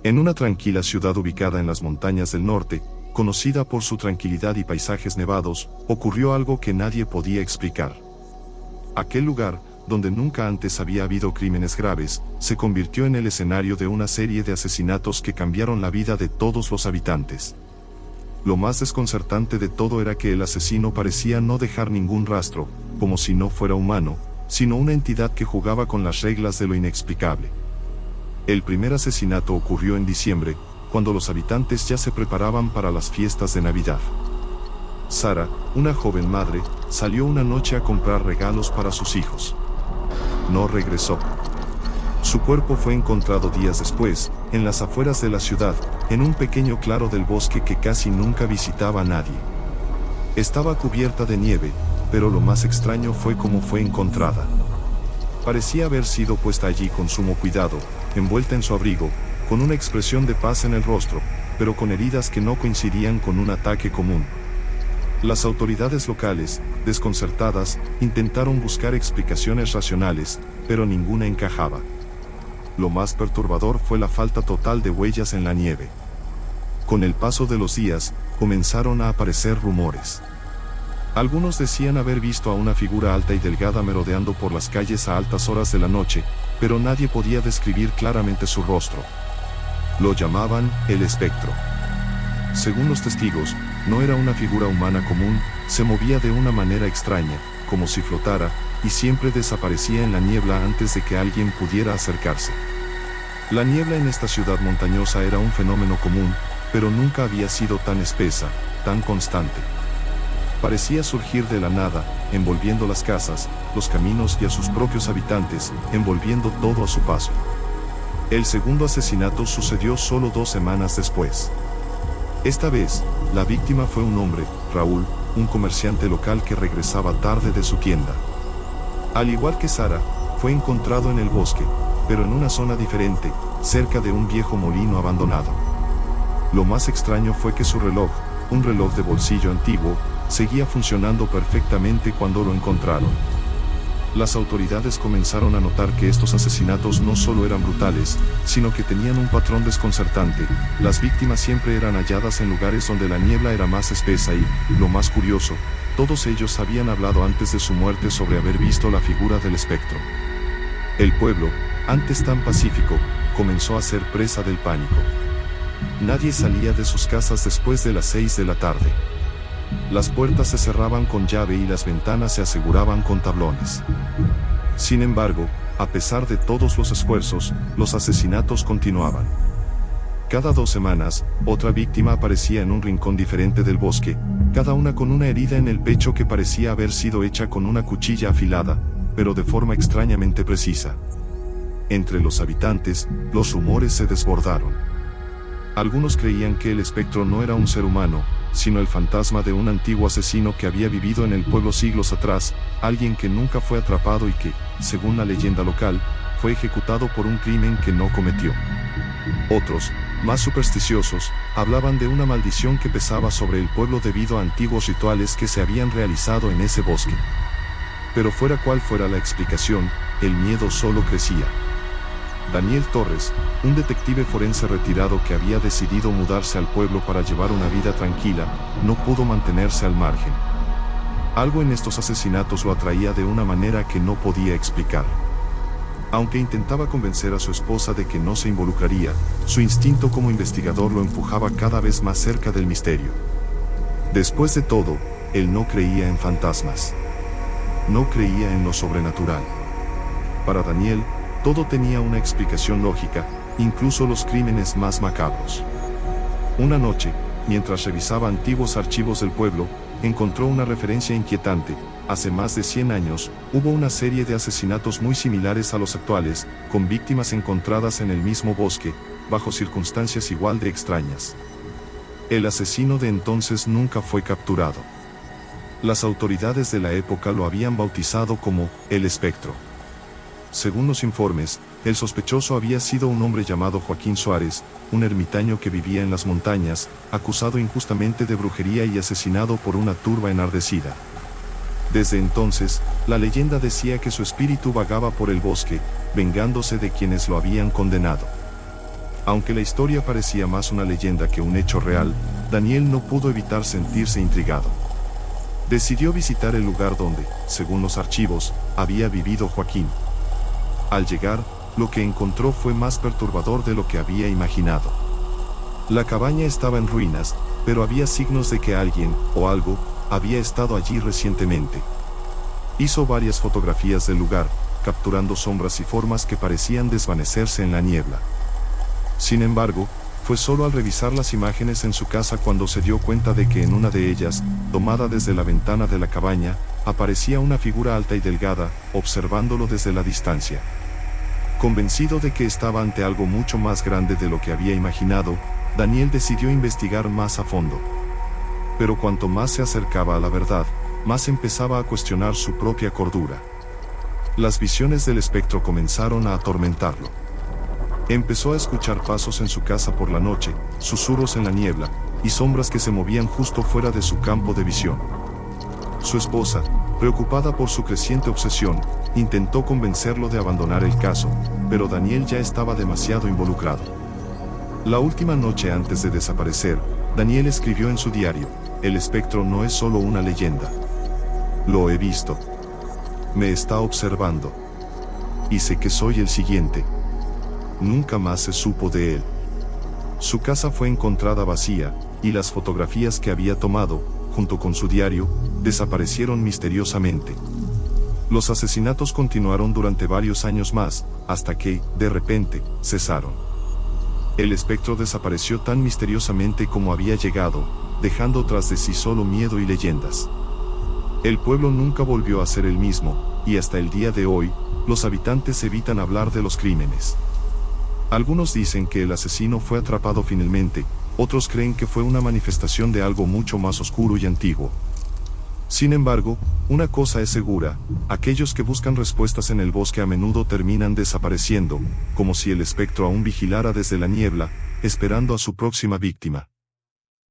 En una tranquila ciudad ubicada en las montañas del norte, conocida por su tranquilidad y paisajes nevados, ocurrió algo que nadie podía explicar. Aquel lugar, donde nunca antes había habido crímenes graves, se convirtió en el escenario de una serie de asesinatos que cambiaron la vida de todos los habitantes. Lo más desconcertante de todo era que el asesino parecía no dejar ningún rastro, como si no fuera humano, sino una entidad que jugaba con las reglas de lo inexplicable. El primer asesinato ocurrió en diciembre, cuando los habitantes ya se preparaban para las fiestas de Navidad. Sara, una joven madre, salió una noche a comprar regalos para sus hijos. No regresó. Su cuerpo fue encontrado días después, en las afueras de la ciudad, en un pequeño claro del bosque que casi nunca visitaba a nadie. Estaba cubierta de nieve, pero lo más extraño fue cómo fue encontrada. Parecía haber sido puesta allí con sumo cuidado, envuelta en su abrigo, con una expresión de paz en el rostro, pero con heridas que no coincidían con un ataque común. Las autoridades locales, desconcertadas, intentaron buscar explicaciones racionales, pero ninguna encajaba. Lo más perturbador fue la falta total de huellas en la nieve. Con el paso de los días, comenzaron a aparecer rumores. Algunos decían haber visto a una figura alta y delgada merodeando por las calles a altas horas de la noche, pero nadie podía describir claramente su rostro. Lo llamaban el espectro. Según los testigos, no era una figura humana común, se movía de una manera extraña, como si flotara, y siempre desaparecía en la niebla antes de que alguien pudiera acercarse. La niebla en esta ciudad montañosa era un fenómeno común, pero nunca había sido tan espesa, tan constante. Parecía surgir de la nada, envolviendo las casas, los caminos y a sus propios habitantes, envolviendo todo a su paso. El segundo asesinato sucedió solo 2 semanas después. Esta vez, la víctima fue un hombre, Raúl, un comerciante local que regresaba tarde de su tienda. Al igual que Sara, fue encontrado en el bosque, pero en una zona diferente, cerca de un viejo molino abandonado. Lo más extraño fue que su reloj, un reloj de bolsillo antiguo, seguía funcionando perfectamente cuando lo encontraron. Las autoridades comenzaron a notar que estos asesinatos no solo eran brutales, sino que tenían un patrón desconcertante. Las víctimas siempre eran halladas en lugares donde la niebla era más espesa y, lo más curioso, todos ellos habían hablado antes de su muerte sobre haber visto la figura del espectro. El pueblo, antes tan pacífico, comenzó a ser presa del pánico. Nadie salía de sus casas después de las 6 de la tarde. Las puertas se cerraban con llave y las ventanas se aseguraban con tablones. Sin embargo, a pesar de todos los esfuerzos, los asesinatos continuaban. Cada 2 semanas, otra víctima aparecía en un rincón diferente del bosque, cada una con una herida en el pecho que parecía haber sido hecha con una cuchilla afilada, pero de forma extrañamente precisa. Entre los habitantes, los rumores se desbordaron. Algunos creían que el espectro no era un ser humano, sino el fantasma de un antiguo asesino que había vivido en el pueblo siglos atrás, alguien que nunca fue atrapado y que, según la leyenda local, fue ejecutado por un crimen que no cometió. Otros, más supersticiosos, hablaban de una maldición que pesaba sobre el pueblo debido a antiguos rituales que se habían realizado en ese bosque. Pero fuera cual fuera la explicación, el miedo solo crecía. Daniel Torres, un detective forense retirado que había decidido mudarse al pueblo para llevar una vida tranquila, no pudo mantenerse al margen. Algo en estos asesinatos lo atraía de una manera que no podía explicar. Aunque intentaba convencer a su esposa de que no se involucraría, su instinto como investigador lo empujaba cada vez más cerca del misterio. Después de todo, él no creía en fantasmas. No creía en lo sobrenatural. Para Daniel, todo tenía una explicación lógica, incluso los crímenes más macabros. Una noche, mientras revisaba antiguos archivos del pueblo, encontró una referencia inquietante. Hace más de 100 años, hubo una serie de asesinatos muy similares a los actuales, con víctimas encontradas en el mismo bosque, bajo circunstancias igual de extrañas. El asesino de entonces nunca fue capturado. Las autoridades de la época lo habían bautizado como el espectro. Según los informes, el sospechoso había sido un hombre llamado Joaquín Suárez, un ermitaño que vivía en las montañas, acusado injustamente de brujería y asesinado por una turba enardecida. Desde entonces, la leyenda decía que su espíritu vagaba por el bosque, vengándose de quienes lo habían condenado. Aunque la historia parecía más una leyenda que un hecho real, Daniel no pudo evitar sentirse intrigado. Decidió visitar el lugar donde, según los archivos, había vivido Joaquín. Al llegar, lo que encontró fue más perturbador de lo que había imaginado. La cabaña estaba en ruinas, pero había signos de que alguien, o algo, había estado allí recientemente. Hizo varias fotografías del lugar, capturando sombras y formas que parecían desvanecerse en la niebla. Sin embargo, fue solo al revisar las imágenes en su casa cuando se dio cuenta de que en una de ellas, tomada desde la ventana de la cabaña, aparecía una figura alta y delgada, observándolo desde la distancia. Convencido de que estaba ante algo mucho más grande de lo que había imaginado, Daniel decidió investigar más a fondo. Pero cuanto más se acercaba a la verdad, más empezaba a cuestionar su propia cordura. Las visiones del espectro comenzaron a atormentarlo. Empezó a escuchar pasos en su casa por la noche, susurros en la niebla, y sombras que se movían justo fuera de su campo de visión. Su esposa, preocupada por su creciente obsesión, intentó convencerlo de abandonar el caso, pero Daniel ya estaba demasiado involucrado. La última noche antes de desaparecer, Daniel escribió en su diario: "El espectro no es solo una leyenda. Lo he visto. Me está observando. Y sé que soy el siguiente". Nunca más se supo de él. Su casa fue encontrada vacía, y las fotografías que había tomado, junto con su diario, desaparecieron misteriosamente. Los asesinatos continuaron durante varios años más, hasta que, de repente, cesaron. El espectro desapareció tan misteriosamente como había llegado, dejando tras de sí solo miedo y leyendas. El pueblo nunca volvió a ser el mismo, y hasta el día de hoy, los habitantes evitan hablar de los crímenes. Algunos dicen que el asesino fue atrapado finalmente, otros creen que fue una manifestación de algo mucho más oscuro y antiguo. Sin embargo, una cosa es segura: aquellos que buscan respuestas en el bosque a menudo terminan desapareciendo, como si el espectro aún vigilara desde la niebla, esperando a su próxima víctima.